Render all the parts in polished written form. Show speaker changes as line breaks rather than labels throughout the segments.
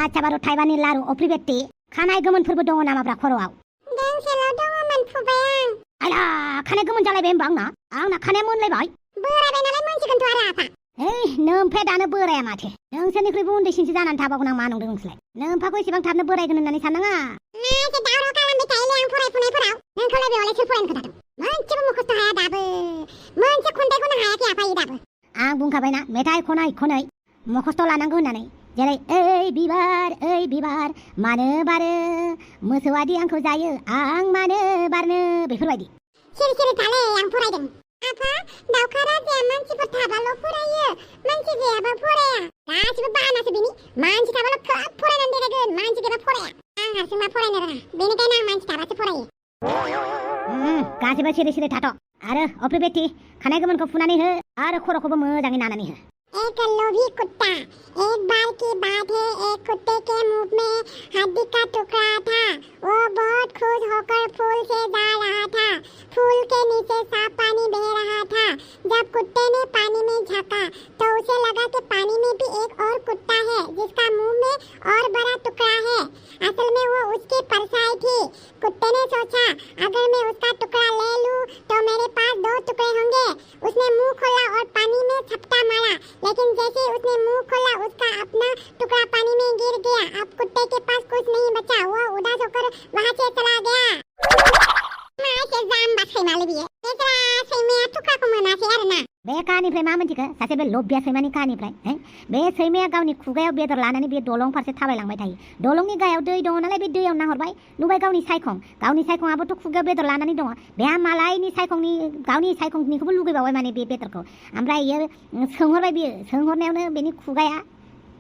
आच्छा बारु थाइबानि लारु अफ्रि बेट्टि खानाय गोमोनफोरबो दङ नामाब्रा खर'आव?
दोंसेल' दङमोन फुबाय आं।
आयला खानाय गोमोन जालायबाय होमबा आंना खानाया मोनलायबाय।
बोरायबाय नालाय मोनसिगोनथ' आरो आफा।
नोम्फाया दानो बोराया माथो। नोंसोरनिख्रुइबो उन्दैसिनसो जानानै थाबावगोन आं मा नंदों नोंसोरलाय? नोम्फाखौ एसेबां थाबनो बोरायगोन होननानै साननाङा।
मासे दावराव खालामबाय थायोलै आं फरायफुनायफोराव। नोंखौलाय बेयावलाय सोर फरायनो खोथादों? मोनसेबो मुखस्थ' हाया दाबो। मोनसे खन्थाइखौनो हायाखै आफा दाबो।
आं बुंखाबायना मेथाइ खनै मुखस्थ' लानांगौ होननानै। जेरै ओइ बिबार मानो बारो मोसौआदि आंखौ जायो आं मानो बारनो बेफोरबायदि।
सिरि थालै आं फरायदों। आफा दाउखा राजाया मानसिफोर थाबाल' फरायो, मानसि गैयाबा फराया। गासिबो बाहानासो बिनि। मानसि थाबाल' खोब फरायनानै देखायगोन, मानसि गैयाबा फराया। आं हारसिंबा फरायनो रोङा, बेनिखायनो आं मानसि थाबासो फरायो।
गासिबो सिरि थाथ'। आरो अफ्रि बेट्टि खानाय गोमोनखौ फुनानै हो आरो खर'खौबो मोजाङै नानानै हो।
एक लोभी कुत्ता, एक बार की बात है, एक कुत्ते के मुंह में हड्डी का टुकड़ा था। वो बहुत खुश होकर फूल से जा रहा था। फूल के नीचे साफ पानी बह रहा था। जब कुत्ते ने पानी में झांका तो उसे लगा कि पानी में भी एक और कुत्ता है जिसका मुंह में और बड़ा टुकड़ा है। असल में वो उसकी परछाई थी। कुत्ते ने सोचा अगर मैं उसका टुकड़ा ले लूं तो मेरे पास 2 टुकड़े होंगे। उसने मुंह खोला और पानी में झपटा मारा, लेकिन जैसे उसने मुंह खोला उसका अपना टुकड़ा पानी में गिर गया। अब कुत्ते के पास कुछ नहीं बचा, वो उदास होकर वहां से चला गया। मासे जाम्बा सैमाले बियो। बेचारा सैमाया टुकड़ाखौ मोनासै आरोना।
बे काहानिफ्राय मा मोनथिखो? सासे बे लबिया सैमानि काहानिफ्राय। बे सैमाया गावनि खुगायाव बेदर लानानै बे दलं फारसे थाबायलांबाय थायो। दलंनि गाहायाव दै दङ नालाय बे दैयाव नाहरबाय, नुबाय गावनि सायखङाबोथ' खुगायाव बेदर लानानै दङ। बेहा मालायनि गावनि सायखंनिखौबो लुगैबावबाय माने बे बेदरखौ। ओमफ्राय इयो सोंहरबाय, बियो सोंहरनायावनो बेनि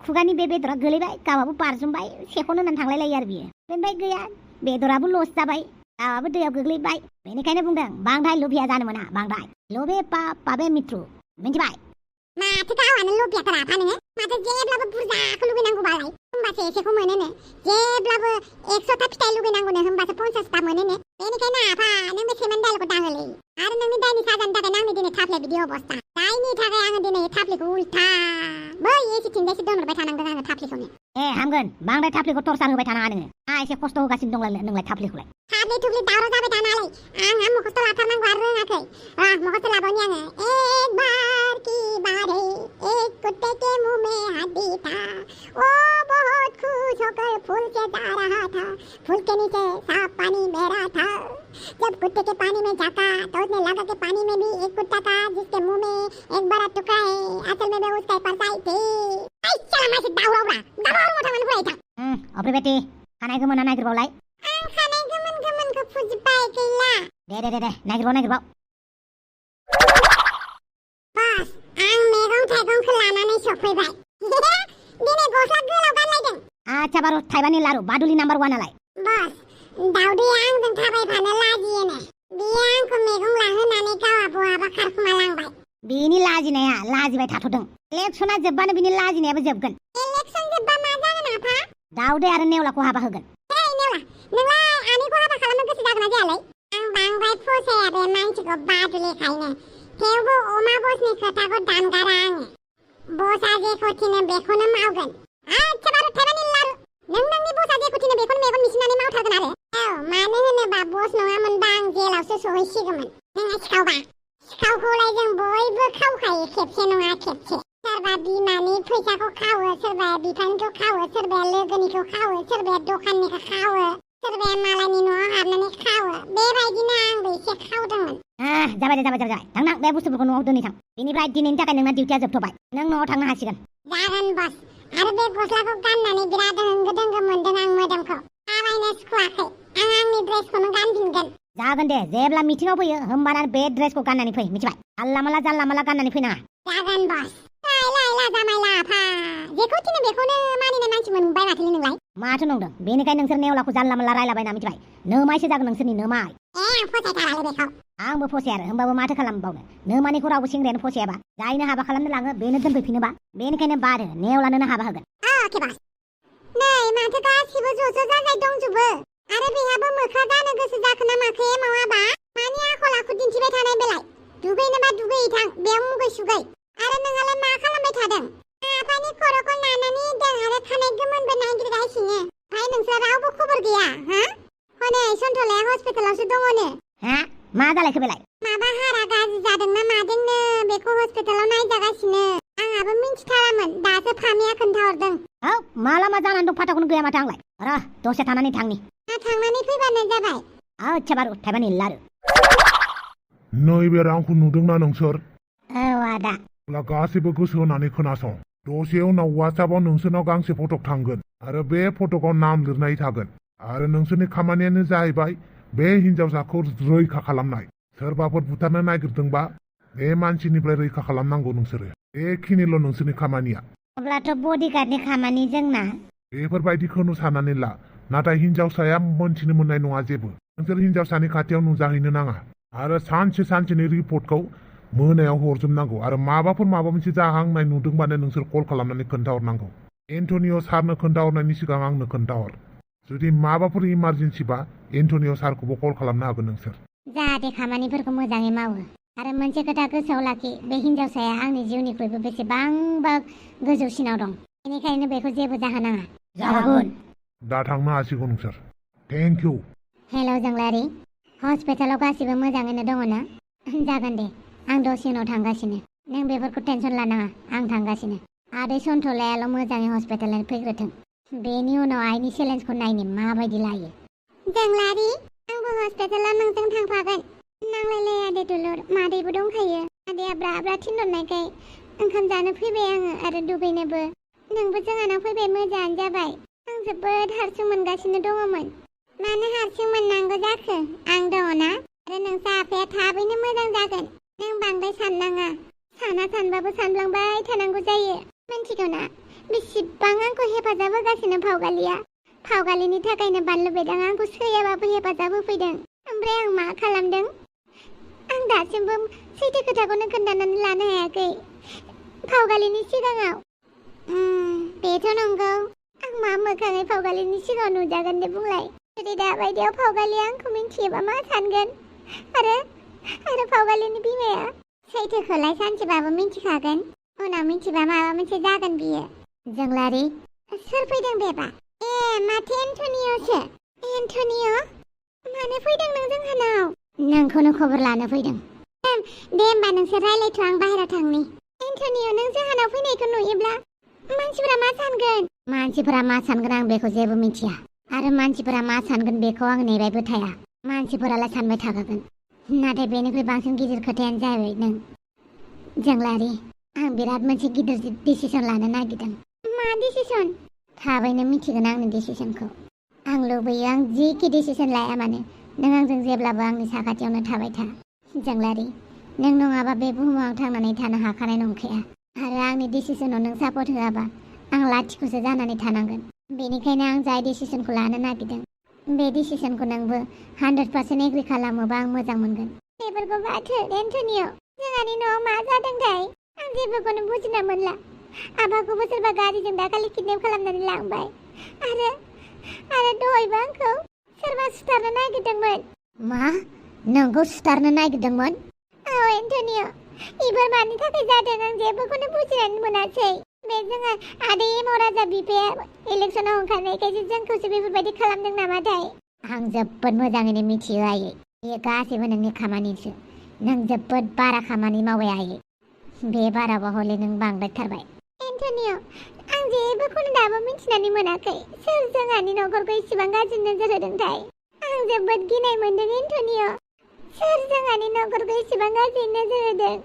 खुगानि बे बेदरा गोलैबाय, गावआबो बारजुमबाय, सेख'नो होननानै थांलाय लायो आरो बियो। बेनिफ्राय गैया, बेदराबो लस जाबाय, गावआबो दैयाव गोग्लैबाय। बेनिखायनो बुंदों बांद्राय लुबिया जानो मोना, बांद्राय लबे पापे मित्रु, मिन्थिबाय?
माथो गावआनो लबियाथार आफा नोङो। माथो जेब्लाबो बुरजाखौ लुगैनांगौबालाय होमबासो एसेखौ मोनोनो। जेब्लाबो 100था फिथाइ लुगैनांगौनो होमबासो 50था मोनोनो। बेनिखायनो आफा नों बे सैमानि दाइलखौ दाहोलै। आरो नोंनि दाइनि साजानि थाखायनो आंनि दिनै थाफ्ले बिदि अबस्था। दाइनि थाखाय आङो दिनै थाफ्लेखौ उल्था बै एसेथिंजायसो दोनहरबाय थानांदों आङो थाफ्लेखौनो।
हामगोन, बांद्राय थाफ्लेखौ टर्चार होबाय थानाङा नोङो। एसे खस्थ' होगासिनो दं नोंलाय थाफ्लेखौलाय।
थाफ्ले थुफ्ले दावराव जाबाय थानालाय आंहा मुखस्थ' लाथारनांगौ आरो रोङाखै। मुखस्थ' लाबावनि आङो। एक बार की बात है, एक कुत्ते के मुंह में हड्डी था। वो बहुत खुश होकर फूल से जा रहा था। फूल के नीचे साफ पानी बह रहा था। जब कुत्ते के पानी में झांका तो उसने लगा कि पानी में भी एक कुत्ता था जिसके मुंह में एक बड़ा टुकड़ा है। असल में वो उसका परछाई थी। चला मासे दावरावरा दावराव मोठा मन फरायथा।
अफ्रि बेट्टि खानाय गोमोना नागिरबावलाय।
आं खानाय गोमोनखौ फुजोबबाय गैला।
दे नागिरबाव।
बस आं मैगं थाइगंखौ लानानै सफैबाय। दिनै गस्ला गोलाव गानलायदों।
आच्छा बारु थाइबानि लारु बादुलि नाम्बार 1 आलाय।
बस दाउदैया आंजों थाबायफानो लाजियोनो। बियो आंखौ मैगं लाहोनानै गावहा बहाबा खारखुमा लांबाय।
बिनि लाजिबाय थाथ'दों। इलेक्सना जोबबानो बिनि लाजिनायाबो जोबगोन।
इलेक्सन जोबबा मा जागोन आफा?
दाउदै आरो नेवलाखौ हाबा होगोन।
नेवला नोंलाय आनैखौ हाबा खालामनो गोसो जागोन ना जायालै? आं बांद्राय फसाया बे मानसिखौ बादुलिखायनो। थेवबो अमा बसनि खोथाखौ दानगारा आङो। बसआ जेखौ थिनो बेखौनो मावगोन। आच्छा बारु थाइबानि लारु। नोंनि बसआ जेखौ थिनो बेखौनो मेगन मिसिनानै मावथारगोन आरो। मानो होनोबा बस नङामोनबा आं जेलावसो सहैसिगौमोन। नोङो सिखावबा। सिखावखौलाय जों बयबो खावखायो, खेबसे नङा खेबसे। सोरबा बिमानि फैसाखौ खावो, सोरबाया बिफानिखौ खावो, सोरबाया लोगोनिखौ खावो, सोरबाया दखाननिखौ खावो, सोरबाया मालायनि न'आव हाबनानै खावो। बेबायदिनो आंबो एसे खावदोंमोन।
जाबाय थांना बे बुस्थुफोरखौ न'आव दोनहैथां। बेनिफ्राय दिनैनि थाखाय नोंना डिउटिया जोबथ'बाय। नों न'आव थांनो हासिगोन।
जागोन बस। आरो बे गस्लाखौ गाननानै बिराद होंगो-दोंगो मोनदों आं मोदोमखौ। थाबायनो सुखुवाखै। आं आंनि ड्रेसखौनो गानफिनगोन।
जागोन दे, जेब्ला मिटिंआव फैयो होमबाना बे ड्रेसखौ गाननानै फै, मिथिबाय? जानला माला गाननानै फैनाङा।
जागोन बस। लायला जामाय लाफा। जेखौ थिनो बेखौनो मानिनाय मानसि मोनबाय माथोलै नोंलाय।
माथो नंदों? बेनिखायनो नोंसोर नेवलाखौ जानला माला रायलाबायना, मिथिबाय? नोमायसो जागोन नोंसोरनि नोमाय।
आं फसायथारालै बेखौ।
आंबो फसाया आरो, होमबाबो माथो खालामबावनो। नोमानिखौ रावबो सेंग्रायानो फसायाबा, जायनो हाबा खालामनो लाङो बेनो दोनफैफिनोबा। बेनिखायनो बारो, नेवलानोनो हाबा होगोन।
अके बस। नै माथो गासिबो ज' जाजाय दंजोबो। आरो बेहाबो मोख्रा जानो गोसो जाखो ना माखो मावाबा? मानि आखल आखु दिन्थिबाय थानाय बेलाय? दुगैनोबा दुगैहैथां, बेयाव मुगै सुगै। आरो नोंहालाय मा खालामबाय थादों? आफानि खर'खौ नानानै दों आरो खानाय गोमोनबो नागिरगासिनो।
जालायखो बेलाय?
माबा हारा गाज्रि जादोंना मादोंनो बेखौ हस्पिटालाव नायजागासिनो। आंहाबो मिन्थिथारामोन, दासो फामिया खोन्थाहरदों।
औ माला मा जानानै दं फाटाखौनो गैया माथो आंलाय। र दसे थानानै थांनि।
थांनानै फैबानो जाबाय।
आच्छा बारु थाइबानि लारु।
नैबे रांखौ नुदोंना नोंसोर?
औ आदा।
अब्ला गासैबो गोसो होनानै खोनासं। दसे उनाव वाट्सएपआव नोंसोरनाव गांसे फटक थांगोन आरो बे फटकआव नाम लिरनाय थागोन आरो नोंसोरनि खामानियानो जाहैबाय बे हिनजावसाखौ रैखा खालामनाय। सोरबाफोर बुथारनो नागिरदोंबा बे मानसिनिफ्राय रैखा खालामनांगौ नोंसोरो। बेखिनिल' नोंसोरनि खामानिया।
अब्लाथ' बडिगार्डनि खामानि जोंना।
बेफोरबायदिखौनो साननानै ला, नाथाय हिनजावसाया मोनथिनो मोननाय नङा जेबो। नोंसोर हिनजावसानि खाथियाव नुजाहैनो नाङा आरो सानसेनि रिपर्टखौ मोनायाव हरजोबनांगौ आरो माबा मोनसे जाहांनाय नुदोंबानो नोंसोर कल खालामनानै खोन्थाहरनांगौ। एन्टनिय' सारनो खोन्थाहरनायनि सिगां आंनो खोन्थाहर। जुदि माबाफोर इमारजेन्सिबा एन्टनिय' सारखौबो कल खालामनो हागोन नोंसोर।
जाहाथे खामानिफोरखौ मोजाङै मावो आरो मोनसे खोथा गोसोआव लाखि, बे हिनजावसाया आंनि जिउनिख्रुइबो बेसेबांबा गोजौसिनाव दं। बेनिखायनो बेखौ जेबो जाहोनाङा। जागोन।
दा थांनो हासिगौ नोंसोर। Thank you.
हेल' जोंलारि, हस्पिटालाव गासिबो मोजाङैनो दङ ना? जागोन दे, आं दसे उनाव थांगासिनो। नों बेफोरखौ टेनसन लानाङा, आं थांगासिनो। आदै सन्थलायाल' मोजाङै हस्पिटालाव फैग्रोथों। बेनि उनाव आइनि चेलेन्जखौ नायनो माबायदि लायो।
जोंलारि, आंबो हस्पिटालाव नोंजों थांफागोन। नांलायलाया दे दुलुर, मादैबो दंखायो। आदैया ब्रा ब्रा थिनहरनायखाय ओंखाम जानो फैबाय आङो आरो दुगैनोबो। नोंबो जोंहानाव फैबाय, मोजाङानो जाबाय। आं जोबोद हारसिं मोनगासिनो दङमोन। मानो हारसिं मोननांगौ जाखो? आं दङ ना? आरो नोंसा आफाया थाबैनो मोजां जागोन। नों बांद्राय साननाङा। सानबाबो सानब्लांबाय थानांगौ जायो। मिन्थिगौ ना बेसेबां आंखौ हेफाजाब होगासिनो फावगालिया? फावगालिनि थाखायनो बानलु बेदां आंखौ सैयाबाबो हेफाजाब होफैदों। ओमफ्राय आं मा खालामदों? आं दासिमबो सैथो खोथाखौनो खोन्थानानै लानो हायाखै फावगालिनि सिगाङाव। बेथ' नंगौ। आं मा मोखाङै फावगालिनि सिगाङाव नुजागोन दे बुंलाय? जुदि दाबायदियाव फावगालिया आंखौ मिन्थियोबा मा सानगोन? आरो फावगालिनि बिमाया सैथोखौलाय सानसेबाबो मिन्थिखागोन। उनाव मिन्थिबा माबा मोनसे जागोन बियो।
जोंलारि,
सोर फैदों बेबा? ए माथो एन्टनिय'सो। एन्टनिय'? मानो फैदों नों जोंहानाव?
नोंखौनो खबर लानो फैदों।
दे होमबा नोंसोर रायलायथ', आं बाहेरायाव थांनि। एन्टनिय', नों जोंहानाव फैनायखौ नुयोब्ला मानसिफोरा मा सानगोन?
मानसिफोरा मा सानगोन आं बेखौ जेबो मिथिया। आरो मानसिफोरा मा सानगोन बेखौ आं नेबायबो थाया। मानसिफोरालाय सानबाय थाखागोन। नाथाय बेनिख्रुइ बांसिन गिदिर खोथायानो जाहैबाय नों। जोंलारि, आं बिराद मोनसे गिदिर डिसिसन लानो नागिरदों।
मा डिसिसन?
थाबैनो मिथिगोन आंनि डिसिसनखौ। आं लुबैयो आं जिखि डिसिसन लाया मानो नों आंजों जेब्लाबो आंनि साखाथियावनो थाबाय था। जोंलारि, नों नङाबा बे बुहुमाव थांनानै थानो हाखानाय नंखाया। आरो आंनि डिसिसनाव नों सापर्ट होआबा आं लाथिख'सो जानानै थानांगोन। बेनिखायनो आं जाय डिसिसनखौ लानो नागिरदों बे डिसिसनखौ नोंबो 100% एग्रि खालामोबा आं मोजां मोनगोन।
बेफोरखौ बाथो एन्टनिय'। जोंहानि न'आव मा जादोंथाय? आं जेबोखौनो बुजिना मोनला। आबाखौबो सोरबा गारिजों दाखालि किडनेप खालामनानै लांबाय। आरो दहायबो आंखौ सोरबा सुथारनो नागिरदोंमोन।
मा? नोंखौ सुथारनो नागिरदोंमोन?
औ एन्टनिय', इफोर मानि थाखाय जादों आं जेबोखौनो बुजिनानै मोनासै। बे जोंहा आदै महाराजा बिफाया इलेक्सनाव ओंखारनायखायसो जोंखौसो बेफोरबायदि खालामदों नामाथाय?
आं जोबोद मोजाङैनो मिथियो आयै। बेयो गासैबो नोंनि खामानिसो। नों जोबोद बारा खामानि मावबाय आयै। बे बाराबा हले नों बांद्रायथारबाय।
एन्टनिय', आं जेबोखौनो दाबो मिथिनानै मोनाखै। सोर जोंहानि न'खरखौ इसिबां गाज्रि नोजोर होदोंथाय? आं जोबोद गिनाय मोनदों एन्टनिय'। सोर जोंहानि न'खरखौ इसिबां गाज्रि नोजोर होदों?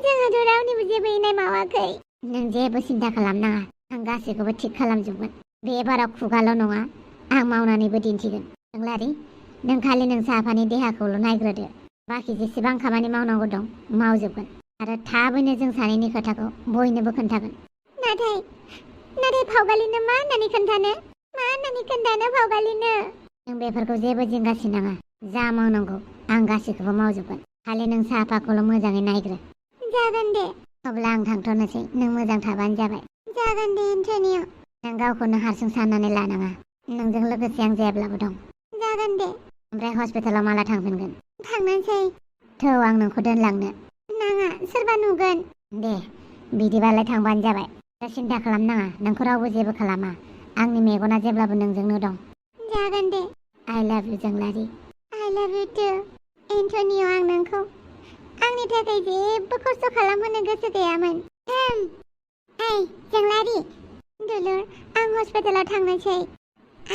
जोंहाथ' रावनिबो जेबो इनाय मावाखै।
नों जेबो सिन्था खालामनाङा। आं गासैखौबो थिग खालामजोबगोन। बे बाराव खुगाल' नङा, आं मावनानैबो दिन्थिगोन। जोंलारि, नों खालि नोंसा आफानि देहाखौल' नायग्रोदो। बाखि जेसेबां खामानि मावनांगौ दं मावजोबगोन। आरो थाबैनो जों सानैनि खोथाखौ बयनोबो खोन्थागोन।
नाथाय फावगालिनो मा होननानै खोन्थानो? मा होननानै खोन्थानो फावगालिनो?
नों बेफोरखौ जेबो जिंगासिनाङा। जा मावनांगौ आं गासैखौबो मावजोबगोन। खालि नों साफाखौल' मोजाङै नायग्रो।
जागोन दे।
अब्ला आं थांथ'नोसै। नों मोजां थाबानो जाबाय।
जागोन दे एन्टनिय'।
नों गावखौनो हारसिं साननानै लानाङा। नोंजों लोगोसे आं जेब्लाबो दं।
जागोन दे।
ओमफ्राय हस्पिटालाव माला थांफिनगोन?
थांनोसै।
थौ आं नोंखौ दोनलांनो।
नाङा, सोरबा नुगोन।
दे, बिदिबालाय थांबानो जाबाय। दा सिन्था खालामनाङा, नोंखौ रावबो जेबो खालामा। आंनि मेगना जेब्लाबो नोंजोंनो दं।
जागोन दे।
I love you जोंलारि।
I love you too. एन्टनिय' आं नोंखौ आंनि थाखाय जेबो खस्थ' खालामहोनो गोसो गैयामोन। ओइ जोंलारि दुलुर, आं हस्पिटालाव थांनोसै।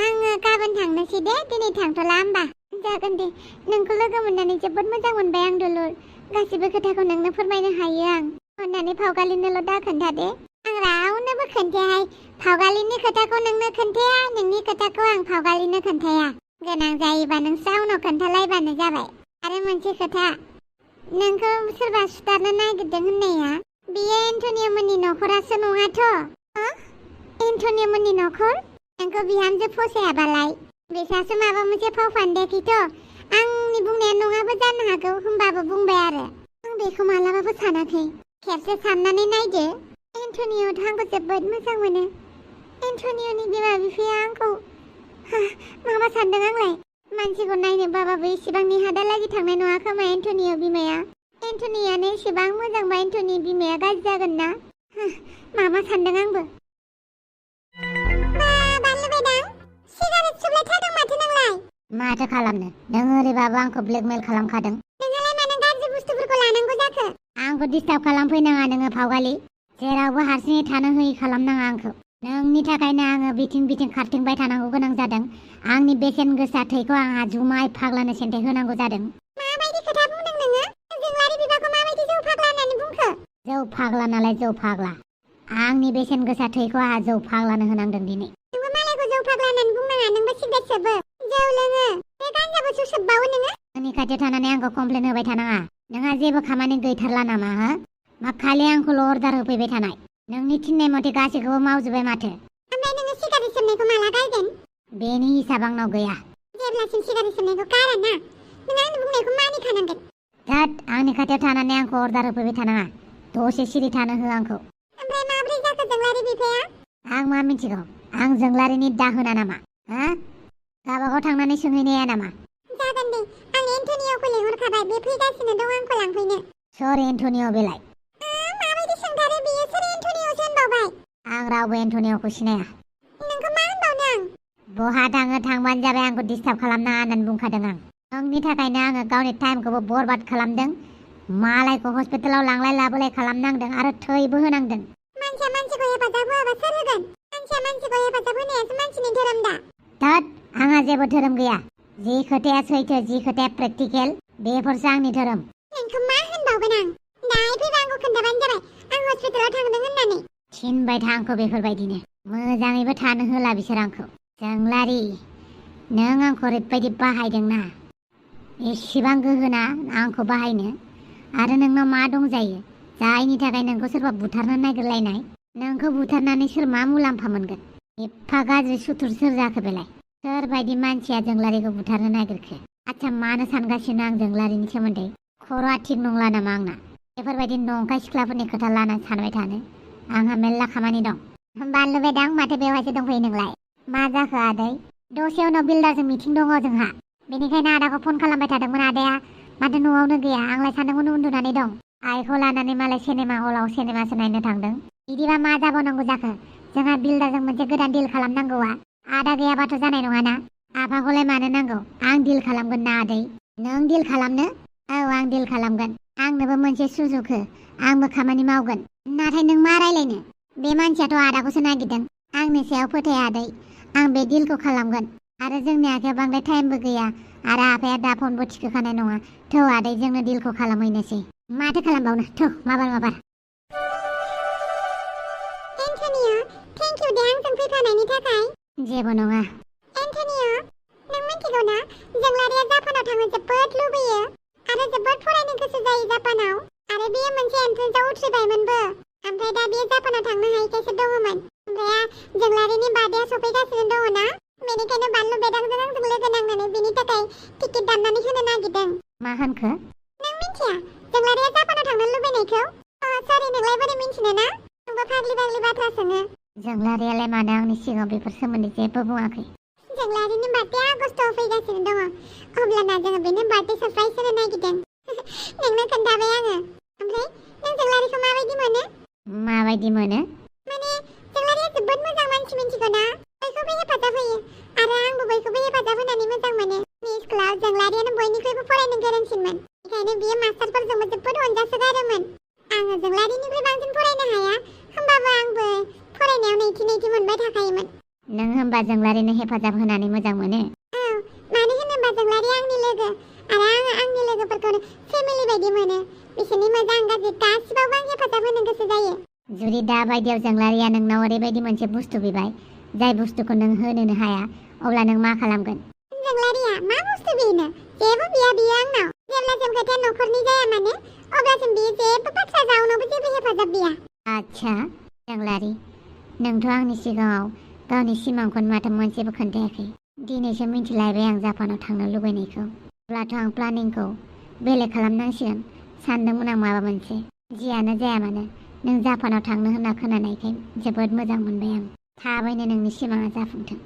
आङो गाबोन थांनोसै दे, दिनै थांथ'ला होमबा। जागोन दे, नोंखौ लोगो मोननानै जोबोद मोजां मोनबाय आं दुलुर। गासिबो खोथाखौ नोंनो फोरमायनो हायो आं। अननानै फावगालिनोल' दा खोन्था दे। आं रावनोबो खोन्थायाहाय। फावगालिनि खोथाखौ नोंनो खोन्थाया, नोंनि खोथाखौ आं फावगालिनो खोन्थाया। गोनां जायोबा नों साउनाव खोन्थालायबानो जाबाय। आरो मोनसे खोथा, नोंखौ सोरबा सुथारनो नागिरदों होननाया बियो एन्टनिय'मोननि नखरासो नङाथ'। एन्टनिय'मोननि नखर? नोंखौ बिहामजो फसायाबालाय बिसासो माबा मोनसे फाव फान्दायाखैथ'। आंनि बुंनाया नङाबो जानो हागौ, होमबाबो बुंबाय आरो। आं बेखौ मालाबाबो सानाखै। खेबसे साननानै नायदो। एन्टनिय'थ' आंखौ जोबोद मोजां मोनो। एन्टनिय'नि बिमा बिफाया आंखौ माबा सानदों आंलाय? मानसिखौ नायनो बाबाबो इसेबां नेहादालागि थांनाय नङा खोमा एन्टनिय' बिमाया। एन्टनियानो एसेबां मोजांबा एन्टनि बिमाया गाज्रि जागोन ना? मामा सानदों आंबो।
माथो खालामनो, नों ओरैबाबो आंखौ ब्लेकमेल खालामखादों।
नोंहालाय मानो गाज्रि बुस्थुफोरखौ लानांगौ जाखो?
आंखौ डिस्टार्ब खालामफैनाङा नोङो फावगालि। जेरावबो हारसिङै थानो होयै खालामनाङा आंखौ। नोंनि थाखायनो आङो बिथिं बिथिं खारथिंबाय थानांगौ गोनां जादों। आंनि बेसेन गोसा थैखौ आंहा जुमाय फाग्लानो सेन्थाय होनांगौ जादों।
माबायदि खोथा बुंदों नोङो? जोंलारि बिबाखौ माबायदि जौ फाग्ला होननानै बुंखो?
जौ फाग्ला नालाय जौ फाग्ला। आंनि बेसेन गोसा थैखौ आंहा जौ फाग्लानो होनांदों दिनै।
नोंबो मालायखौ जौ फाग्ला होननानै बुंनाङा। नोंबो सिगारेट सोबो, जौ लोङो, बे गान्जाखौ सोबबावो नोङो?
आंनि खाथियाव थानानै आंखौ कमप्लेन होबाय थानाङा। नोंहा जेबो खामानि गैथारला नामा हो? मा खालि आंखौल' अर्डार होफैबाय थानाय? नोंनि थिननाय मथे गासैखौबो मावजोब्बाय माथो।
ओमफ्राय नोङो सिगारेट सोबनायखौ माला गारगोन?
बेनि हिसाब आंनाव गैया।
जेब्लासिम सिगारेट सोबनायखौ गारा ना, नों आंनि बुंनायखौ मानिखानांगोन।
ध्यात, आंनि खाथियाव थानानै आंखौ अर्डार होफैबाय थानाङा। दसे सिरि थानो हो आंखौ।
ओमफ्राय माब्रै जाखो जोंलारि बिफाया?
आं मा मिथिगौ? आं जोंलारिनि दाहोना नामा? गावबागाव थांनानै सोंहैनाया नामा?
जागोन दे, आं एन्टनिय'खौ लिंहरखाबाय। बे फैगासिनो दं आंखौ लांफैनो।
सोर एन्टनिय' बेलाय?
माबायदि सोंथारो बियो? सोर एन्टनिय'सो होनबावबाय?
आं रावबो एन्टनिय'खौ सिनाया।
नोंखौ मा होनबावनो आं?
बहा थाङो थांबानो जाबाय, आंखौ डिस्टार्ब खालामनाङा होननानै बुंखादों आं। नोंनि थाखायनो आङो गावनि टाइमखौबो बरबाद खालामदों। मालायखौ हस्पिटालाव लांलाय लाबोलाय खालामनांदों आरो थैबो होनांदों।
मानसिया मानसिखौ हेफाजाब होआबा सोर होगोन? मानसिया मानसिखौ हेफाजाब होनायासो मानसिनि धोरोम दा।
ध्यात, आंहा जेबो धोरोम गैया। जि खोथाया सैथो, जि खोथाया प्रेक्टिकेल, बेफोरसो आंनि धोरोम।
नोंखौ मा होनबावगोन आं? दाहाय फैबा आंखौ खोन्थाबानो जाबाय आं हस्पिटालाव थांदों होननानै।
थिनबाय था आंखौ बेफोरबायदिनो। मोजाङैबो थानो होला बिसोर आंखौ। जोंलारि, नों आंखौ ओरैबायदि बाहायदोंना, एसेबां गोहोना आंखौ बाहायनो। आरो नोंनाव मा दंजायो जायनि थाखाय नोंखौ सोरबा बुथारनो नागिरलायनाय? नोंखौ बुथारनानै सोर मा मुलाम्फा मोनगोन? एफा गाज्रि सुथुर सोर जाखो बेलाय? सोरबायदि मानसिया जोंलारिखौ बुथारनो नागिरखो? आच्छा, मानो सानगासिनो आं जोंलारिनि सोमोन्दै? खर'आ थिग नंला नामा आंना? बेफोरबायदि नंखाय सिख्लाफोरनि खोथा लानानै सानबाय थानो आंहा मेल्ला खामानि दं। बानलु बेदां, माथो बेवहायसो दंफैयो नोंलाय? मा जाखो आदै? दसे उनाव बिल्डारजों मिटिं दङ जोंहा। बेनिखायनो आदाखौ फन खालामबाय थादोंमोन। आदाया माथो न'आवनो गैया? आंलाय सानदोंमोन उन्दुनानै दं। आइखौ लानानै मालाय सिनेमा हलाव सिनेमासो नायनो थांदों। बिदिबा मा जाबावनांगौ जाखो? जोंहा बिल्डारजों मोनसे गोदान डिल खालामनांगौआ। आदा गैयाबाथ' जानाय नङाना। आफाखौलाय मानो नांगौ? आं डिल खालामगोन ना आदै। नों डिल खालामनो? औ, आं डिल खालामगोन। आंनोबो मोनसे सुजुग हो, आंबो खामानि मावगोन। नाथाय नों मा रायलायनो? बे मानसियाथ' आदाखौसो नागिरदों। आंनि सायाव फोथाय आदै, आं बे डिलखौ खालामगोन। आरो जोंनि आखायाव बांद्राय टाइमबो गैया आरो आफाया दा फनबो थिखोखानाय नङा। थौ आदै, जोंनो डिलखौ खालामहैनोसै। माथो खालामबावनो, थौ माबार माबार।
एन्टनिय', थेंक इउ दे आंजों फैफानायनि थाखाय।
जेबो नङा।
एन्टनिय', नों मिन्थिगौ ना, जोंलारिया जापानाव थांनो जोबोद लुबैयो आरो जोबोद फरायनो गोसो जायो जापानाव। आरो बेयो मोनसे एन्ट्रेन्सआव उथ्रिबायमोनबो। ओमफ्राय दा बेयो जापानाव थांनो हायैखायसो दङमोन। ओमफ्राय जोंलारिनि बार्थडेआ सफैगासिनो दङ ना, बेनिखायनो बानलु बेदांजों आंजों लोगो नांनानै बेनि थाखाय टिकेट दाननानै होनो नागिरदों।
मा होनखो?
नों मिन्थिया जोंलारिया जापानाव थांनो लुबैनायखौ? सरि, नोंलाय बोरै मिन्थिनो ना? आंबो फाग्लि फाग्लि बाथ्रा सोङो।
जोंलारियालाय मानो आंनि सिगाङाव बेफोर सोमोन्दै जेबो बुङाखै?
जोंलारिनि बार्थडेआ आगस्टआव फैगासिनो दङ। अब्लाना जोङो बेनो बार्थडे सरप्राइज होनो नागिरदों। नोंनो खोन्थाबाय आङो। ओमफ्राय नों जोंलारिखौ माबायदि मोनो?
माबायदि मोनो?
माने जोंलारिया जोबोद मोजां मानसि, मिन्थिगौ ना? बयखौबो हेफाजाब होयो आरो आंबो बयखौबो हेफाजाब होनानै मोजां मोनो। स्कुलाव जोंलारियानो बयनिख्रुइबो फरायनो गोरोंसिनमोन। बेखायनो बियो मास्टारफोरजोंबो जोबोद अनजासोगारोमोन। आङो जोंलारिनिख्रुइ बांसिन फरायनो हाया, होमबाबो आंबो फरायनायाव नैथि मोनबाय थाखायोमोन।
नों होमबा जोंलारिनो हेफाजाब होनानै मोजां मोनो?
औ, मानो होनोबा जोंलारि आंनि लोगो आरो आङो आंनि लोगोफोरखौ फेमिलि बायदि मोनो। बिसोरनि मोजां गाज्रि गासिबावबो आं हेफाजाब होनो गोसो जायो।
जुदि दा बायदियाव जोंलारिया नोंनाव ओरैबायदि मोनसे बुस्थु बिबाय जाय बुस्थुखौ नों होनोनो हाया, अब्ला नों मा खालामगोन?
जोंलारिया मा बुस्थु बेनो? जेबो बिया बियो आंनाव। जेब्लासिम खोथाया न'खरनि जाया मानो, अब्लासिम बियो जेबो बाथ्रा जाउनावबो जेबो हेफाजाब बिया।
आच्छा, जोंलारि, नोंथ' आंनि सिगाङाव गावनि सिमांखौनो माथो मोनसेबो खोन्थायाखै। दिनैसो मिन्थिलायबाय आं जापानाव थांनो लुबैनायखौ। अब्लाथ' आं प्लानिंखौ बेलेग खालामनांसिगोन। सानदोंमोन आं माबा मोनसे। जियानो जाया मानो, नों जापानाव थांनो होनना खोनानायखाय जोबोद मोजां मोनबाय आं। थाबैनो नोंनि सिमाङा जाफुंथों।